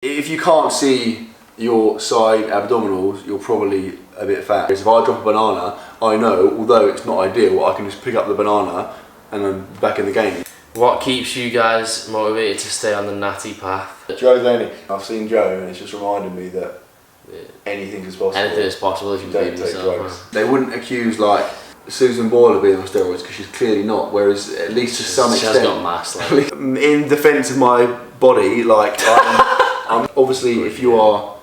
If you can't see your side abdominals, you're probably a bit fat. If I drop a banana, I know, although it's not ideal, I can just pick up the banana and I'm back in the game. What keeps you guys motivated to stay on the natty path? Delaney. I've seen Joe and it's just reminded me that anything is possible. Anything is possible if you believe in yourself. Drugs. They wouldn't accuse like Susan Boyle of being on steroids because she's clearly not, whereas at least to some extent. She has got mass. Like. In defence of my body, like I'm obviously if you are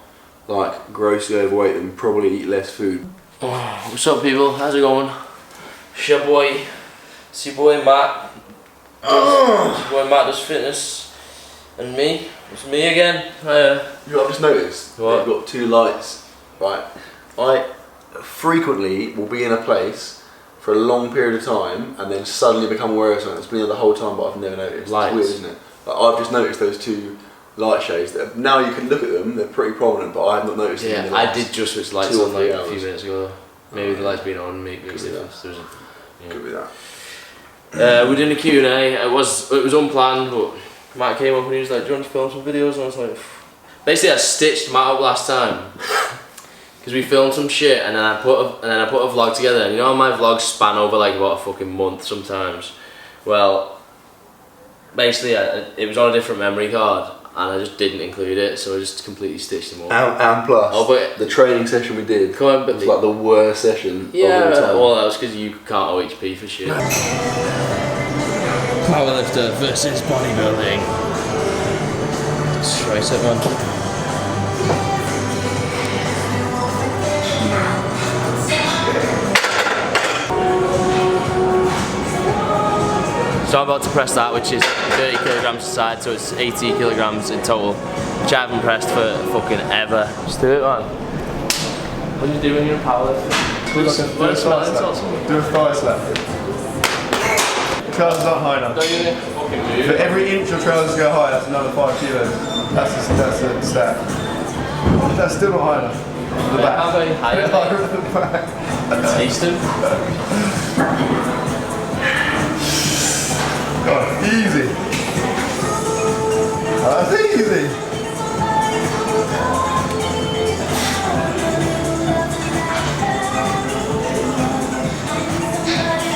like grossly overweight then probably eat less food. Oh, what's up people, how's it going? It's your boy, Matt. It's your boy MattDoesFitness. And me, it's me again. You know, I've just noticed what? They've got two lights, right? I frequently will be in a place for a long period of time and then suddenly become aware of something that's been there the whole time but I've never noticed. Lights. It's weird, isn't it? Like, I've just noticed those two light shades that now you can look at them, they're pretty prominent, but I have not noticed them. Yeah, I did just switch lights on like a few minutes ago. Maybe the lights being on makes a difference. Could be that. We're doing a Q&A. It was unplanned, but Matt came up and he was like, "Do you want to film some videos?" And I was like, basically I stitched Matt up last time because we filmed some shit, and then I put a vlog together. And you know how my vlogs span over like about a fucking month sometimes. Well, basically it was on a different memory card, and I just didn't include it, so I just completely stitched them up. And plus, but the training session we did was like the worst session of all time. Well that was because you can't OHP for shit. Powerlifter versus bodybuilding. Straight up, man. So I'm about to press that, which is 30 kilograms a side, so it's 80 kilograms in total, which I haven't pressed for fucking ever. Just do it, man. What do you do when you're a powerlifter? Do a thigh slap. Trousers aren't high enough. For every inch your trousers go high, that's another 5 kilos. That's a stat. That's still not high enough. The back. How about higher? The back. Taste them. God, easy. That's easy.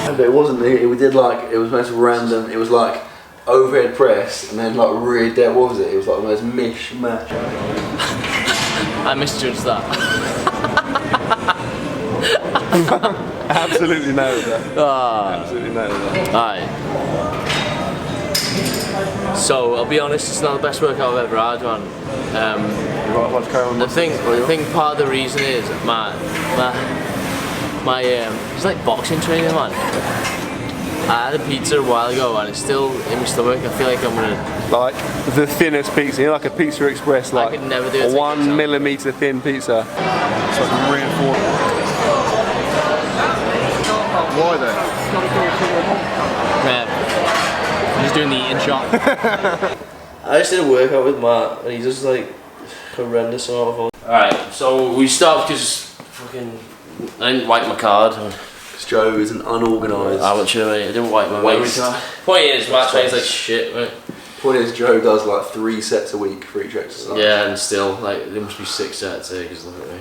But it wasn't. We did like it was most random. It was like overhead press and then like rear dead. What was it? It was like the most mishmash. I misjudged that. Absolutely nailed that. Absolutely nailed that. Alright. So I'll be honest, it's not the best workout I've ever had, man. I think part of the reason is it's like boxing training, man. I had a pizza a while ago and it's still in my stomach. I feel like I'm gonna Like the thinnest pizza, you know, like a Pizza Express, like I could never do it. a 1 millimeter thin pizza. So I can reinforce. Why though? I'm just doing the eating shot. I just did a workout with Matt and he's just like horrendous amount of fun. Alright, so we stopped because fucking I didn't wipe my card. Because Joe is an unorganised. I didn't wipe my memory card. Point is, Matt trains like shit, right? Point is, Joe does like 3 sets a week for each exercise. Yeah, and still, like, there must be 6 sets here, because look at me.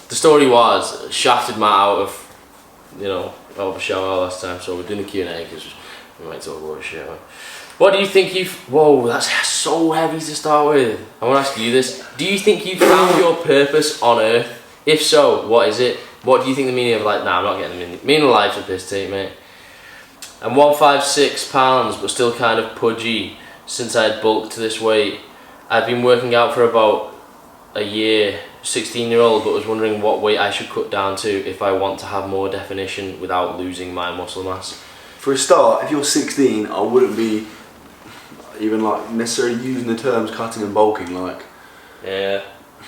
The story was, shafted Matt out of, out of a shower last time, so we're doing a Q&A, because we might talk about shit. What do you think whoa, that's so heavy to start with. I want to ask you this. Do you think you found your purpose on Earth? If so, what is it? What do you think the meaning of, like, nah, I'm not getting the meaning of life's a piss take, mate. I'm 156 pounds, but still kind of pudgy since I had bulked to this weight. I've been working out for about a year, 16-year-old, but was wondering what weight I should cut down to if I want to have more definition without losing my muscle mass. For a start, if you're 16, I wouldn't be even like necessarily using the terms cutting and bulking, like. Yeah,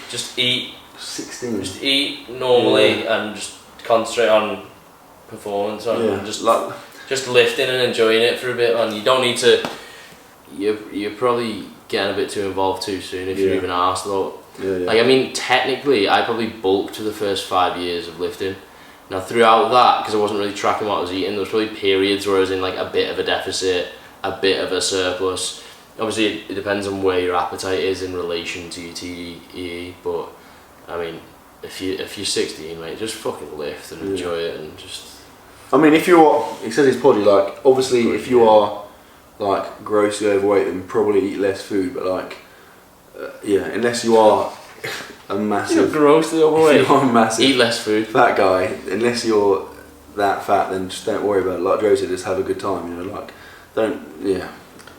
just eat. 16. Just eat normally and just concentrate on performance and just lifting and enjoying it for a bit. And you don't need to. You're probably getting a bit too involved too soon if you're even asked though. Like, I mean, technically, I probably bulked for the first 5 years of lifting. Now, throughout that, because I wasn't really tracking what I was eating, there was probably periods where I was in like a bit of a deficit, a bit of a surplus, obviously it depends on where your appetite is in relation to your TDEE, but I mean, if you're 16, mate, just fucking lift and enjoy it and just. I mean, if you're, it says his body, like, obviously if you are like grossly overweight, then probably eat less food, but like, yeah, unless you are a massive. You're grossly overweight. If you are a massive. Eat less food. Fat guy, unless you're that fat, then just don't worry about it. Like Joe said, just have a good time, you know, like,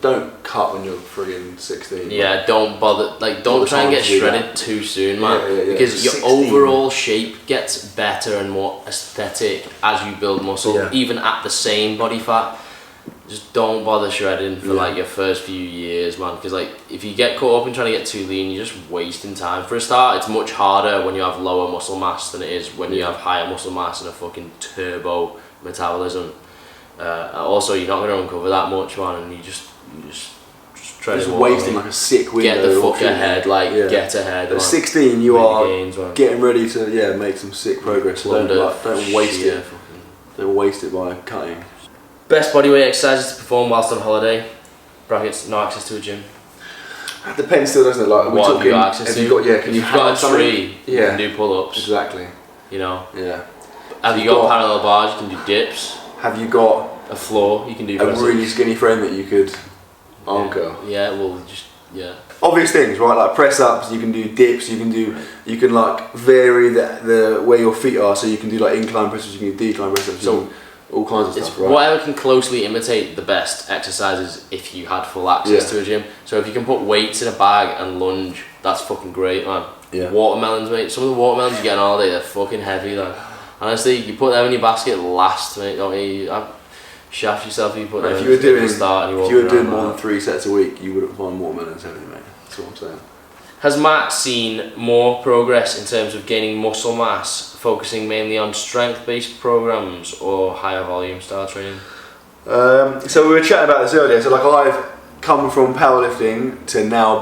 don't cut when you're friggin' 16. Yeah, don't bother, like, don't try and get shredded too soon, man, yeah, because your 16. overall shape gets better and more aesthetic as you build muscle, even at the same body fat. Just don't bother shredding for like your first few years, man, because like if you get caught up in trying to get too lean, you're just wasting time. For a start, it's much harder when you have lower muscle mass than it is when you have higher muscle mass and a fucking turbo metabolism. Also, you're not going to uncover that much, man, and you just try just to wasting like a sick window. Get the fuck ahead, like get ahead. At 16, you are gains, getting ready to make some sick progress. So don't waste it. Don't waste it by cutting. Best bodyweight exercises to perform whilst on holiday. Brackets, no access to a gym. It depends still, doesn't it? Like, what have you got access to? Can you if you've got a tree, you yeah, can do pull-ups. Exactly. You know. Yeah. Have you got parallel bars? You can do dips. Have you got a floor? You can do a really skinny frame that you could anchor? Yeah. Well, just obvious things, right? Like press ups. You can do dips. You can like vary the where your feet are, so you can do like incline press ups. You can do decline press ups. So all kinds of stuff, right? Whatever can closely imitate the best exercises if you had full access to a gym. So if you can put weights in a bag and lunge, that's fucking great, man. Yeah. Watermelons, mate. Some of the watermelons you get on holiday, they're fucking heavy, like. Honestly, you put them in your basket last, mate, don't you? Shaft yourself if you put them if you were doing, at the start and if you were doing more than 3 sets a week, you wouldn't find watermelons heavy, mate. That's what I'm saying. Has Matt seen more progress in terms of gaining muscle mass, focusing mainly on strength-based programs or higher volume style training? So we were chatting about this earlier. So like I've come from powerlifting to now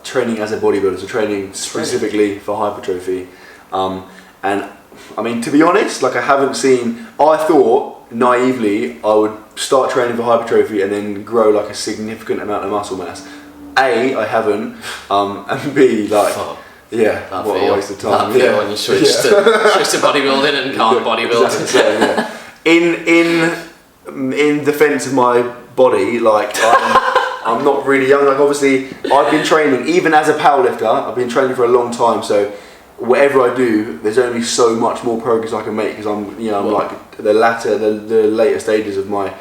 training as a bodybuilder, so training specifically for hypertrophy. And I mean, to be honest, like I thought naively I would start training for hypertrophy and then grow like a significant amount of muscle mass. A, I haven't, and B, like, what a waste of time. When you switch to bodybuilding and can't bodybuild. Exactly, in defence of my body, like I'm not really young. Like obviously, I've been training even as a powerlifter. I've been training for a long time, so whatever I do, there's only so much more progress I can make because I'm like the later stages of my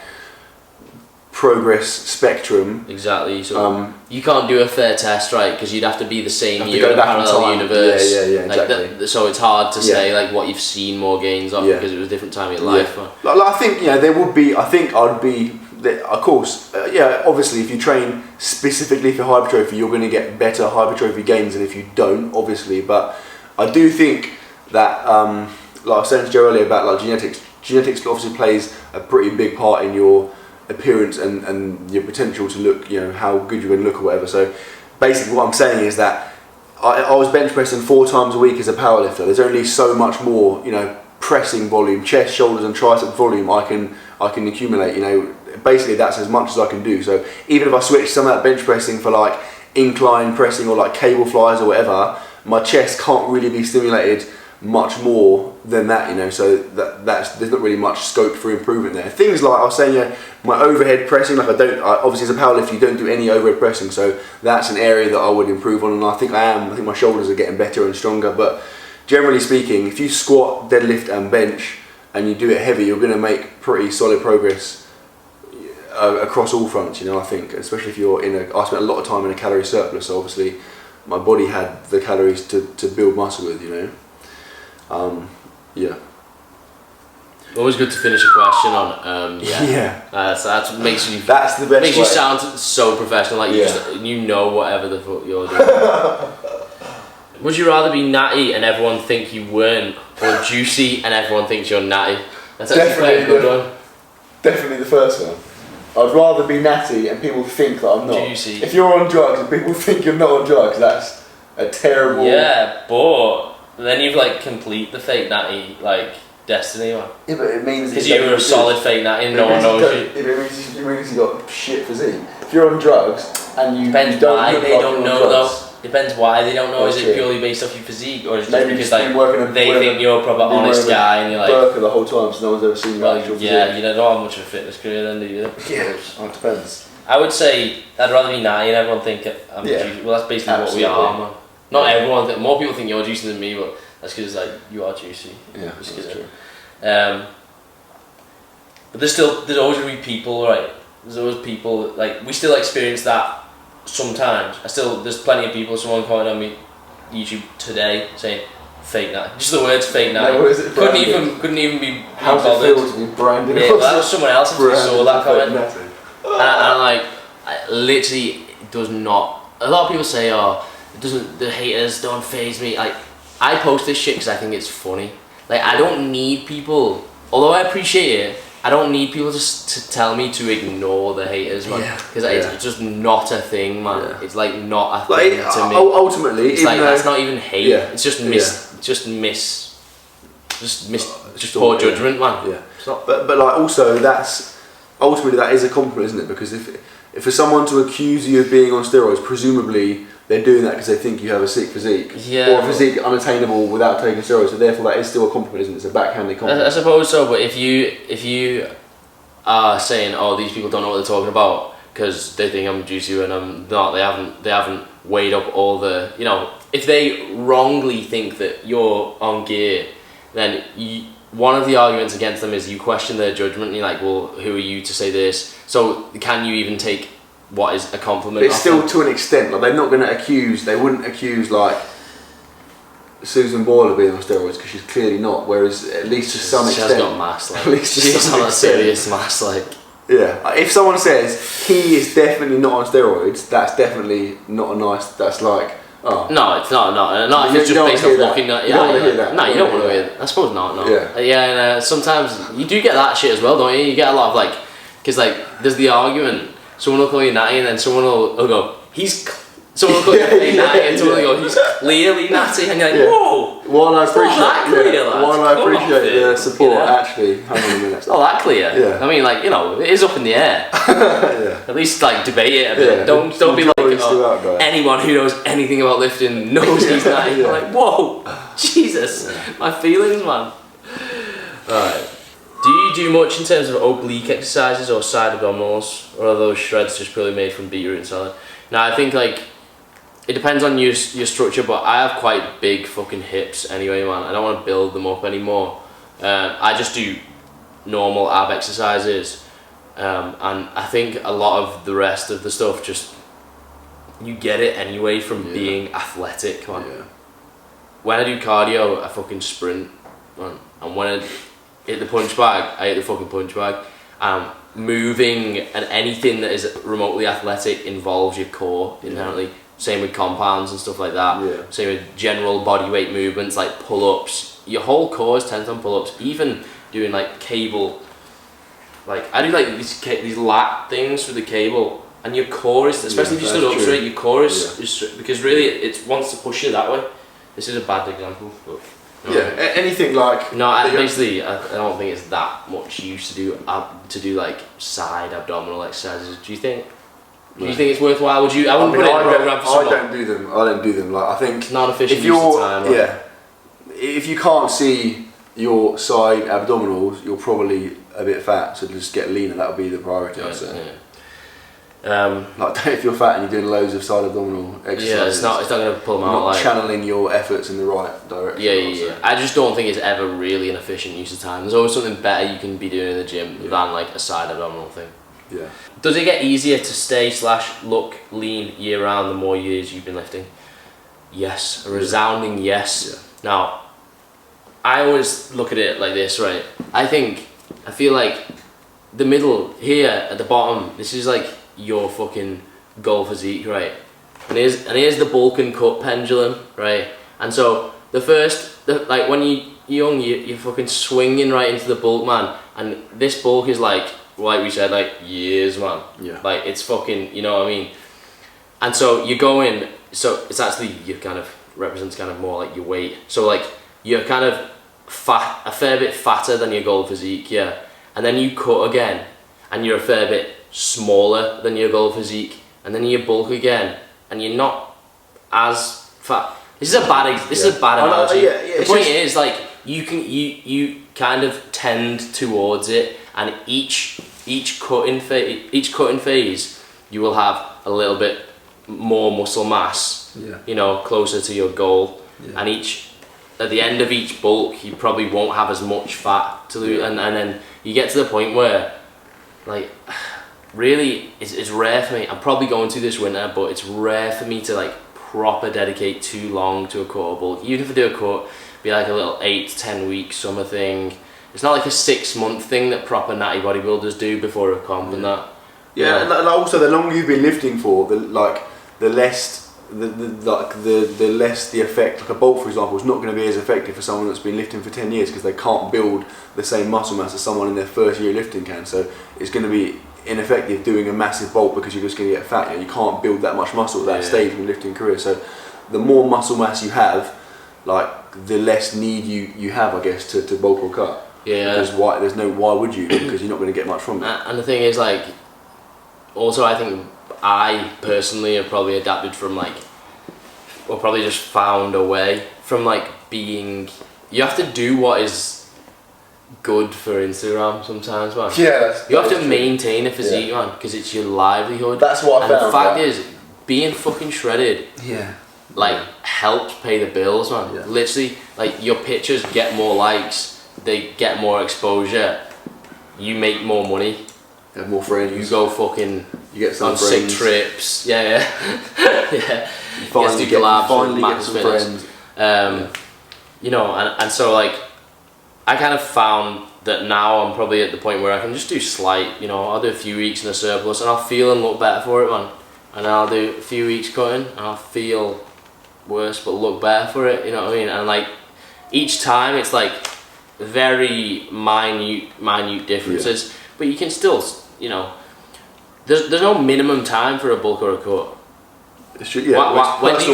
progress spectrum. Exactly. So you can't do a fair test, right? Because you'd have to be the same year in a parallel in universe. Yeah, exactly. So it's hard to say like what you've seen more gains of because it was a different time of your life. Like I think there would be. I think I'd be. Of course, obviously, if you train specifically for hypertrophy, you're going to get better hypertrophy gains than if you don't, obviously. But I do think that, like I was saying to Joe earlier about like genetics obviously plays a pretty big part in your appearance and your potential to look, how good you're going to look or whatever. So basically what I'm saying is that I was bench pressing 4 times a week as a powerlifter. There's only so much more, pressing volume, chest, shoulders and tricep volume I can accumulate, basically that's as much as I can do. So even if I switch some of that bench pressing for like incline pressing or like cable flies or whatever, my chest can't really be stimulated much more than that, so there's not really much scope for improvement there. Things like I was saying, my overhead pressing, like obviously as a powerlifter you don't do any overhead pressing, so that's an area that I would improve on, and I think my shoulders are getting better and stronger. But generally speaking, if you squat, deadlift and bench and you do it heavy, you're going to make pretty solid progress across all fronts, I think, especially if you're I spent a lot of time in a calorie surplus, so obviously my body had the calories to build muscle with, Always good to finish a question on. So that makes you. That's the best. Makes you sound so professional, like you know whatever the fuck you're doing. Would you rather be natty and everyone think you weren't, or juicy and everyone thinks you're natty? That's actually a good one. Definitely the first one. I'd rather be natty and people think that I'm not. Juicy. If you're on drugs and people think you're not on drugs, that's a terrible. Yeah, but then you've complete the fake natty destiny, man. Yeah, but it means because you're a solid fake natty and no one knows you. It means you got shit physique. If you're on drugs, and you Depends don't why look they like don't you're on know drugs. though. Depends why they don't know. That's Is true. it purely based off your physique, or is it just Maybe because just been working like they think you're a proper honest guy and you're like burqa the whole time, so no one's ever seen your actual yeah, physique. you don't have much of a fitness career then, do you? Yeah, it depends. I would say I'd rather be natty and everyone think I'm juicy. Well, that's basically Absolutely. what we are, man. Not everyone. More people think you're juicy than me, but that's because like you are juicy. Yeah, that's true. But there's always gonna be people, right? There's always people like we still experience that sometimes. There's plenty of people. Someone commented on me YouTube today saying fake natty. Just the words fake natty. No, what is it? Couldn't even be How's it feel to be branded? Yeah, well, that was someone else who saw that comment. And I'm like, literally, it does not. A lot of people say, oh, it doesn't. The haters don't faze me. Like, I post this shit because I think it's funny. Like, I don't need people. Although I appreciate it, I don't need people just to tell me to ignore the haters, man. Because it's just not a thing, man. Yeah. It's like not a thing to me. Ultimately, it's like that's not even hate. Yeah. It's just poor judgment, man. Yeah. But like also that's ultimately that is a compliment, isn't it? Because if for someone to accuse you of being on steroids, presumably they're doing that because they think you have a sick physique, or a physique unattainable without taking steroids. So therefore, that is still a compliment, isn't it? It's a backhanded compliment. I suppose so. But if you are saying, "Oh, these people don't know what they're talking about," because they think I'm juicy when I'm not, they haven't weighed up all the, if they wrongly think that you're on gear, then one of the arguments against them is you question their judgment and you're like, well, who are you to say this? So can you even take what is a compliment? But it's still to an extent, like they wouldn't accuse like Susan Boyle of being on steroids because she's clearly not, whereas at least to some extent. She has got mass, like, at least to she's some on a serious mass, like. Yeah, if someone says he is definitely not on steroids, that's definitely not a nice, that's like, oh. No, it's not if it's just based off looking at, you don't want to hear that. No, you don't want to hear that. I suppose not, no. Yeah. And sometimes you do get that shit as well, don't you? You get a lot of like, because like, there's the argument, someone will call you natty and then someone will go, someone will call you natty and someone will go, he's clearly natty, and you're like, whoa! While I appreciate the support, actually, hang on a minute. It's not that clear. Yeah. I mean, like, it is up in the air. Yeah. At least, like, debate it a bit. Yeah. Don't be like, anyone who knows anything about lifting knows he's natty. You're like, whoa, Jesus, my feelings, man. Alright. Do you do much in terms of oblique exercises or side abdominals, or are those shreds just purely made from beetroot and salad? Now, I think, like, it depends on your structure, but I have quite big fucking hips anyway, man. I don't want to build them up anymore. I just do normal ab exercises, and I think a lot of the rest of the stuff just, you get it anyway from being athletic, man. Yeah. When I do cardio, I fucking sprint, man. And when I hit the punch bag, I hit the fucking punch bag. Moving and anything that is remotely athletic involves your core inherently. Same with compounds and stuff like that. Yeah. Same with general bodyweight movements like pull-ups. Your whole core is tense on pull-ups. Even doing like cable, like I do like these lat things with the cable, and your core is, especially if you stood up straight, your core is straight, because really it wants to push you that way. This is a bad example, but. Anything like. No, basically, I don't think it's that much use to do like side abdominal exercises. Do you think? Do you think it's worthwhile? Would you? I wouldn't put it in a program for someone. I don't do them. Like I think it's not efficient use of time. Right? If you can't see your side abdominals, you're probably a bit fat. So just get leaner. That would be the priority. I'd say. Yeah. Like if you're fat and you're doing loads of side abdominal exercises, yeah, it's not going to pull them out. Not channeling your efforts in the right direction. Yeah. I just don't think it's ever really an efficient use of time. There's always something better you can be doing in the gym than like a side abdominal thing. Yeah. Does it get easier to stay/look lean year round the more years you've been lifting? Yes, a resounding yes. Yeah. Now, I always look at it like this, right? I feel like the middle here at the bottom, this is like your fucking goal physique, right? And here's the bulk and cut pendulum, right? And so like when you're young, you're fucking swinging right into the bulk, man. And this bulk is like we said, like years, man. Yeah. Like it's fucking, you know what I mean? And so you go in, so it's actually, you kind of represents kind of more like your weight. So like you're kind of fat, a fair bit fatter than your goal physique, yeah. And then you cut again, and you're a fair bit smaller than your goal physique, and then you bulk again, and you're not as fat. This is a bad analogy. The point is, like, you kind of tend towards it, and each cutting phase, you will have a little bit more muscle mass. You know, closer to your goal, and at the end of each bulk, you probably won't have as much fat to lose, and then you get to the point where, like, really, it's rare for me. I'm probably going to this winter, but it's rare for me to like proper dedicate too long to a cut or bulk. Even if I do a cut, be like a little 8 to 10 week summer thing. It's not like a 6 month thing that proper natty bodybuilders do before a comp and that. Yeah, and also the longer you've been lifting for, the less the effect. Like a bulk, for example, is not going to be as effective for someone that's been lifting for 10 years because they can't build the same muscle mass as someone in their first year lifting can. So it's going to be ineffective doing a massive bulk because you're just going to get fat. You can't build that much muscle at that stage in your lifting career. So the more muscle mass you have, like, the less need you have, I guess, to bulk or cut. Yeah. Because why would you? Because you're not going to get much from it. And the thing is, like, also I think I personally have probably adapted from or probably just found a way from like being. You have to do what is good for Instagram sometimes, man. Yeah, you have to maintain a physique, man, because it's your livelihood. That's what I found. And the fact is, being fucking shredded, like, helps pay the bills, man. Yeah. Literally, like, your pictures get more likes, they get more exposure, you make more money. You have more friends. You go fucking. You get some on friends. sick trips. Yeah. You finally get some friends. You know, and so, like, I kind of found that now I'm probably at the point where I can just do slight, you know, I'll do a few weeks in a surplus and I'll feel and look better for it, man. And I'll do a few weeks cutting and I'll feel worse but look better for it, you know what I mean? And like, each time it's like very minute differences, but you can still, you know, there's no minimum time for a bulk or a cut. When do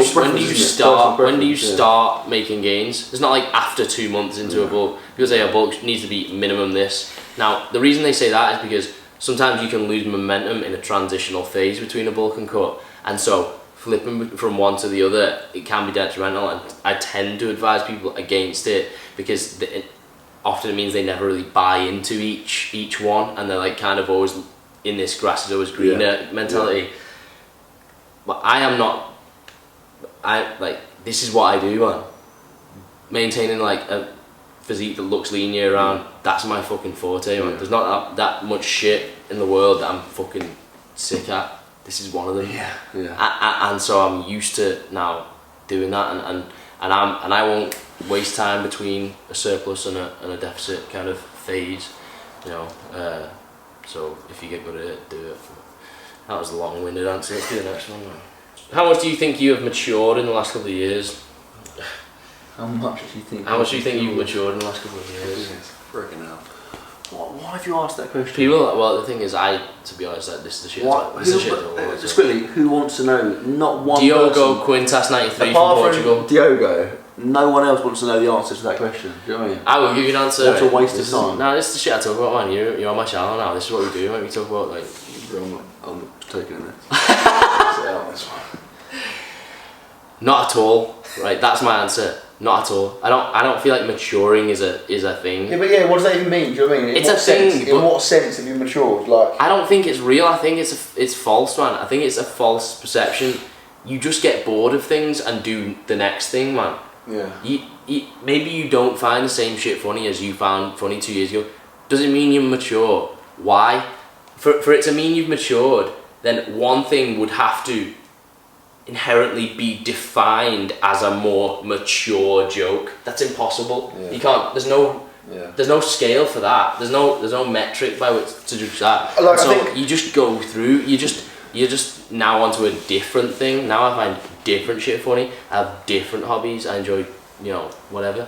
you start making gains? It's not like after 2 months into a bulk. People say a bulk needs to be minimum this. Now, the reason they say that is because sometimes you can lose momentum in a transitional phase between a bulk and cut, and so flipping from one to the other, it can be detrimental, and I tend to advise people against it because often it means they never really buy into each one, and they're like kind of always in this grass is always greener mentality. But this is what I do, man. Maintaining like a physique that looks lean year round, that's my fucking forte, man. There's not that much shit in the world that I'm fucking sick at. This is one of them. And so I'm used to now doing that, and I won't waste time between a surplus and a deficit kind of phase, you know. So if you get good at it, do it. That was a long-winded answer. Let's do the next one, man. How much do you think you have matured in the last couple of years? How much do you think you've matured in the last couple of years? Freaking hell. Why have you asked that question? People, well, the thing is, to be honest, like, this is the shit. Just quickly, who wants to know? Not one Diogo Quintas 93 apart from Portugal. From Diogo, no one else wants to know the answer to that question. Do you know what I mean? I will give you an answer. What a waste of time. No, this is the shit I talk about, man. You're on my channel now. This is what we do. We talk about, like. I'm taking it. Not at all. Right, that's my answer. Not at all. I don't feel like maturing is a thing. Yeah, but what does that even mean? Do you know what I mean? It's a thing. In what sense have you matured? Like, I don't think it's real. I think it's false, man. I think it's a false perception. You just get bored of things and do the next thing, man. Yeah. Maybe you don't find the same shit funny as you found funny 2 years ago. Doesn't mean you're mature. Why? For it to mean you've matured, then one thing would have to inherently be defined as a more mature joke. That's impossible. Yeah. You can't. There's no scale for that. There's no metric by which to judge that. Like, so you just go through. You're just now onto a different thing. Now I find different shit funny. I have different hobbies. I enjoy, you know, whatever.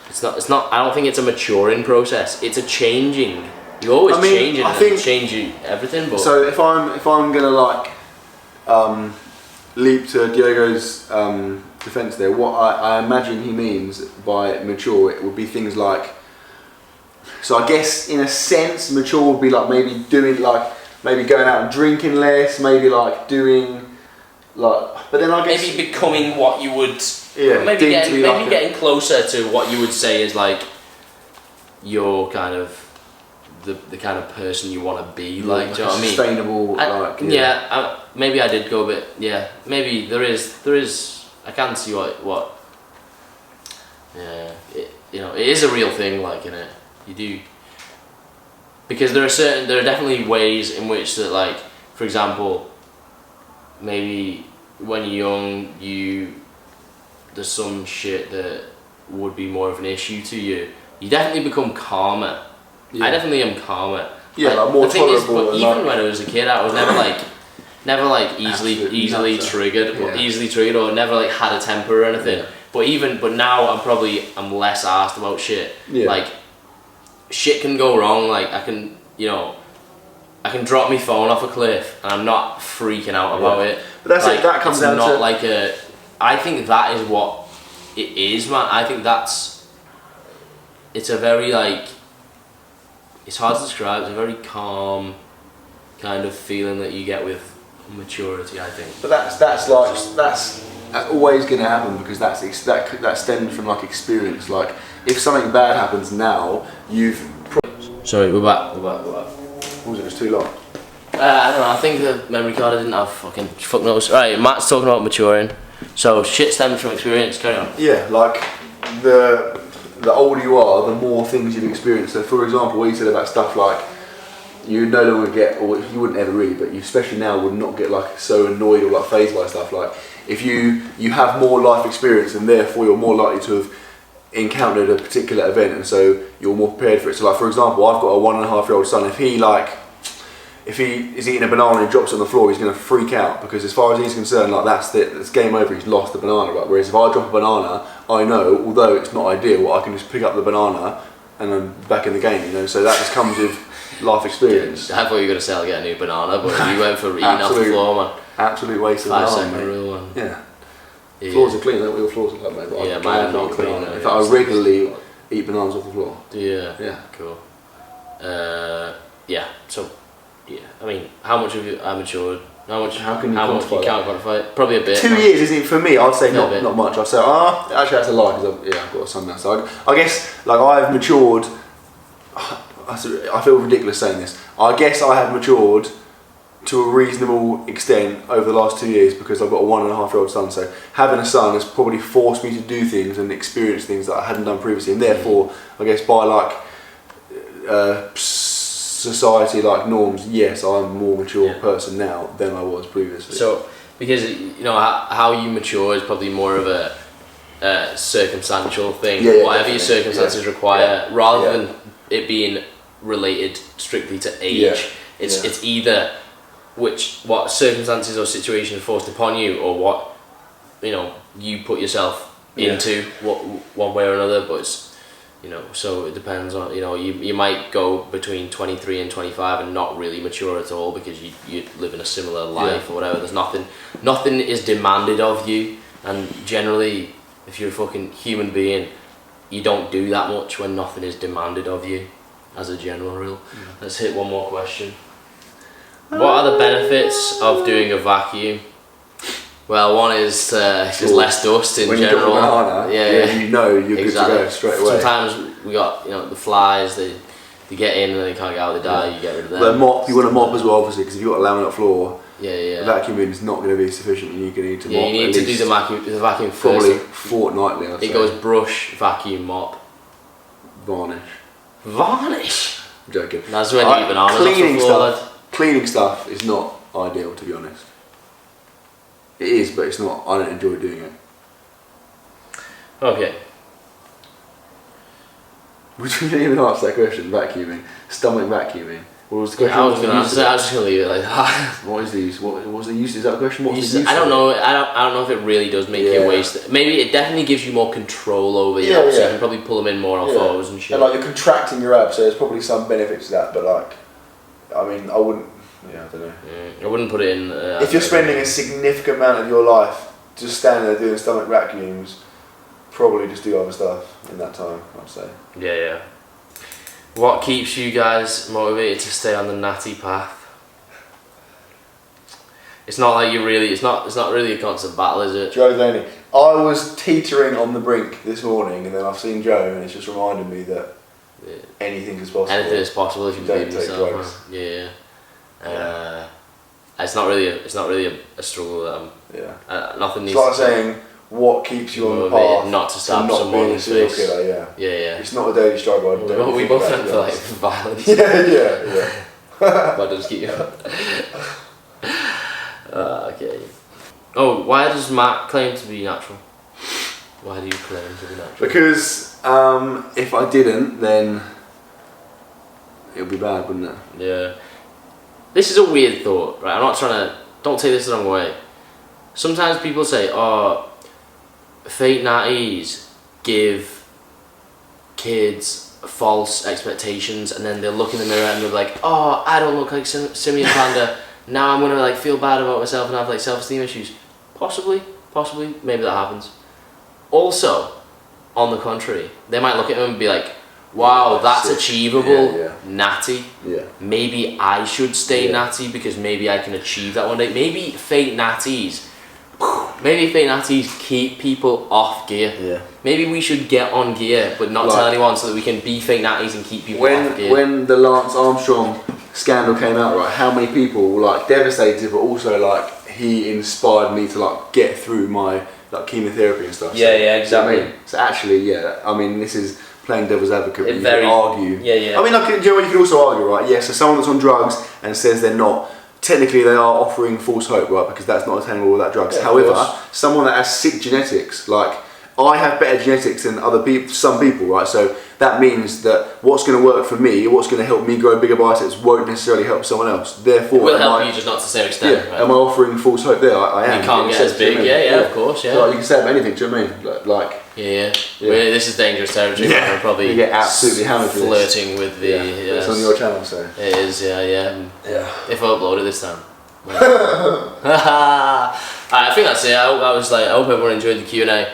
It's not. I don't think it's a maturing process. It's a changing. You always change it. I think change everything. But so if I'm gonna like leap to Diogo's defence there, what I imagine he means by mature, it would be things like. So I guess in a sense, mature would be like maybe maybe going out and drinking less, maybe like doing like. But then I guess maybe becoming what you would. Yeah, maybe getting closer to what you would say is like your kind of the kind of person you want to be. Like, do you know what I mean? Sustainable. Maybe I did go a bit. Yeah, maybe there is. I can see what. Yeah, it is a real thing. Like, in it, you do. Because there are definitely ways in which that, like, for example, maybe when you're young, there's some shit that would be more of an issue to you. You definitely become calmer. Yeah. I definitely am calmer. Yeah, like more tolerable. Even when I was a kid, I was never like easily triggered, or never like had a temper or anything. Yeah. But now I'm less arsed about shit. Yeah. Like, shit can go wrong. Like, I can drop my phone off a cliff and I'm not freaking out about it. But that's like, that comes down to not like a. I think that is what it is, man. I think it's a very like. It's hard to describe. It's a very calm kind of feeling that you get with maturity, I think. But that's always going to happen because that stems from like experience. Like, if something bad happens now, Sorry, we're back. Was it just too long? I don't know. I think the memory card I didn't have fuck notes. Right, Matt's talking about maturing. So shit stems from experience. Carry on. Yeah, like the older you are, the more things you've experienced. So, for example, what you said about stuff like you no longer get, or you wouldn't ever really, but you especially now would not get like so annoyed or like fazed by stuff. Like, if you have more life experience and therefore you're more likely to have encountered a particular event, and so you're more prepared for it. So, like, for example, I've got a 1.5-year-old son. If he is eating a banana and he drops it on the floor, he's going to freak out because, as far as he's concerned, like, that's it. It's game over. He's lost the banana. Right? Whereas if I drop a banana, I know, although it's not ideal, I can just pick up the banana and I'm back in the game. You know, so that just comes with life experience. I thought you were going to say I'll get a new banana, but you went for eating off the floor, man. Absolute waste of 5 banana, second rule, man. Yeah. Floors are clean. All your floors are like, mate. But yeah, mine are not clean. In fact, I regularly eat bananas off the floor. Yeah. Cool. Yeah. So. Yeah, I mean, how much have you matured? How can you quantify it? Probably a bit. 2 years, isn't it? For me, I'd say not much. I'd say, actually that's a lie because I've got a son now. So I guess, like, I've matured. I feel ridiculous saying this. I guess I have matured to a reasonable extent over the last 2 years because I've got a 1.5-year-old son. So having a son has probably forced me to do things and experience things that I hadn't done previously, and therefore, I guess by like society like norms, yes, I'm a more mature person now than I was previously. So, because how you mature is probably more of a circumstantial thing. Whatever your circumstances require, rather than it being related strictly to age. It's either what circumstances or situations are forced upon you, or what you put yourself into, one way or another. But it's, so it depends on, you might go between 23 and 25 and not really mature at all because you live in a similar life or whatever. There's nothing is demanded of you, and generally, if you're a fucking human being, you don't do that much when nothing is demanded of you, as a general rule. Let's hit one more question. What are the benefits of doing a vacuum? Well, one is just less dust in general. You're good to go straight away. Sometimes we got the flies. They get in and they can't get out. They die. You get rid of them. But you want to mop as well, obviously, because if you've got a laminate floor, vacuuming is not going to be sufficient. You need to mop. You need to do the vacuum first. Probably fortnightly. It goes brush, vacuum, mop, varnish. I'm joking. That's when you eat bananas cleaning off the floor. Cleaning stuff is not ideal, to be honest. It is, but it's not. I don't enjoy doing it. Okay. We didn't even ask that question. Vacuuming, stomach vacuuming. What was the question? I was just gonna leave it like that. What is the use? What was the use? Is that the question? What's the use? I don't know. I don't know if it really does make you waste. Maybe it definitely gives you more control over your abs. So you can probably pull them in more on photos and shit. And like, you're contracting your abs, so there's probably some benefit to that. But like, I mean, I wouldn't. Yeah, I don't know. I wouldn't put it in. If you're spending a significant amount of your life just standing there doing stomach vacuums, probably just do other stuff in that time, I'd say. Yeah. What keeps you guys motivated to stay on the natty path? It's not like you really. It's not really a constant battle, is it? Joe Delaney. I was teetering on the brink this morning, and then I've seen Joe, and it's just reminded me that anything is possible. Anything is possible if you don't believe in take yourself. drugs. Yeah. It's not really a struggle that I'm. Yeah. Nothing needs. It's like saying what keeps you on the path not to stab not someone being in a the serial face. killer. Yeah. Yeah. It's not a daily struggle. We both went for like violence. Yeah. But just keep. Okay. Oh, why does Matt claim to be natural? Why do you claim to be natural? Because if I didn't, then it would be bad, wouldn't it? Yeah. This is a weird thought, right? I'm not trying to. Don't take this the wrong way. Sometimes people say, "Oh, fake natties give kids false expectations," and then they'll look in the mirror and they'll be like, "Oh, I don't look like Simeon Panda. Now I'm gonna like feel bad about myself and have like self-esteem issues." Possibly, maybe that happens. Also, on the contrary, they might look at him and be like, "Wow, that's achievable, natty. Yeah. Maybe I should stay natty because maybe I can achieve that one day." Maybe fake natties keep people off gear. Yeah. Maybe we should get on gear, but not tell anyone, so that we can be fake natties and keep people off gear. When the Lance Armstrong scandal came out, right, how many people were like devastated, but also like he inspired me to like get through my like chemotherapy and stuff. Yeah, exactly. So actually, I mean, this is playing devil's advocate. But you very- can argue. Yeah. I mean, like, you can also argue, right? Yeah, so someone that's on drugs and says they're not, technically they are offering false hope, right? Because that's not attainable without drugs. Yeah, however, someone that has sick genetics, like I have better genetics than other people, some people, right? So that means that what's going to work for me, what's going to help me grow bigger biceps, won't necessarily help someone else. Therefore, It will help you, just not to the same extent. Yeah, right? am I offering false hope there? I am. You can't get as big. Yeah, of course. Yeah. So, like, you can say about anything. Do you know what I mean? Like. Yeah. This is dangerous territory. Yeah. We're probably You get absolutely hammered for this. flirting with the. It's on your channel, so. It is. Yeah. If I upload it this time. Alright, I think that's it. I hope everyone enjoyed the Q&A.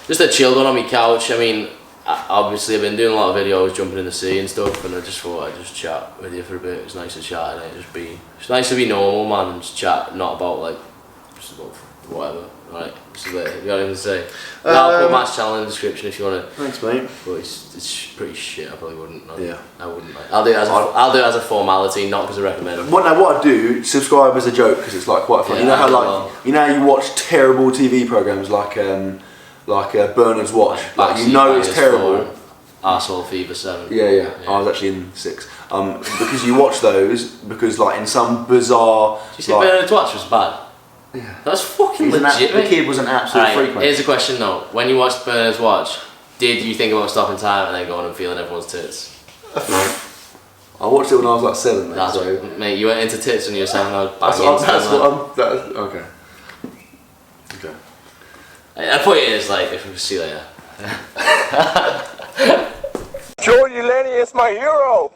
Just a chilled one on my couch. I mean, obviously I've been doing a lot of videos jumping in the sea and stuff, and I just thought I'd just chat with you for a bit. It's nice to chat, and it's nice to be normal, man, and just chat, not about like just about whatever. Right, so there, you got anything to say? I'll put Matt's channel in the description if you want to. Thanks, mate. But it's pretty shit. I probably wouldn't. I wouldn't. Like, I'll do it as a formality, not because I recommend it. What I do, subscribe as a joke because it's like quite fun. Yeah, you know how you watch terrible TV programs like Bernard's Watch. Like you know it's terrible. Arsehole Fever 7. Yeah. I was actually in 6. Because you watch those because like in some bizarre. Did you say Bernard's Watch was bad? Yeah. That's fucking legit. The kid was an absolute freak. Here's a question though. When you watched Bernard's Watch, did you think about stopping time and then going and feeling everyone's tits? I watched it when I was like 7, mate. Mate, you went into tits when you were 7. I was banging. Okay. The point is, like, if we see later. Joe Delaney is my hero.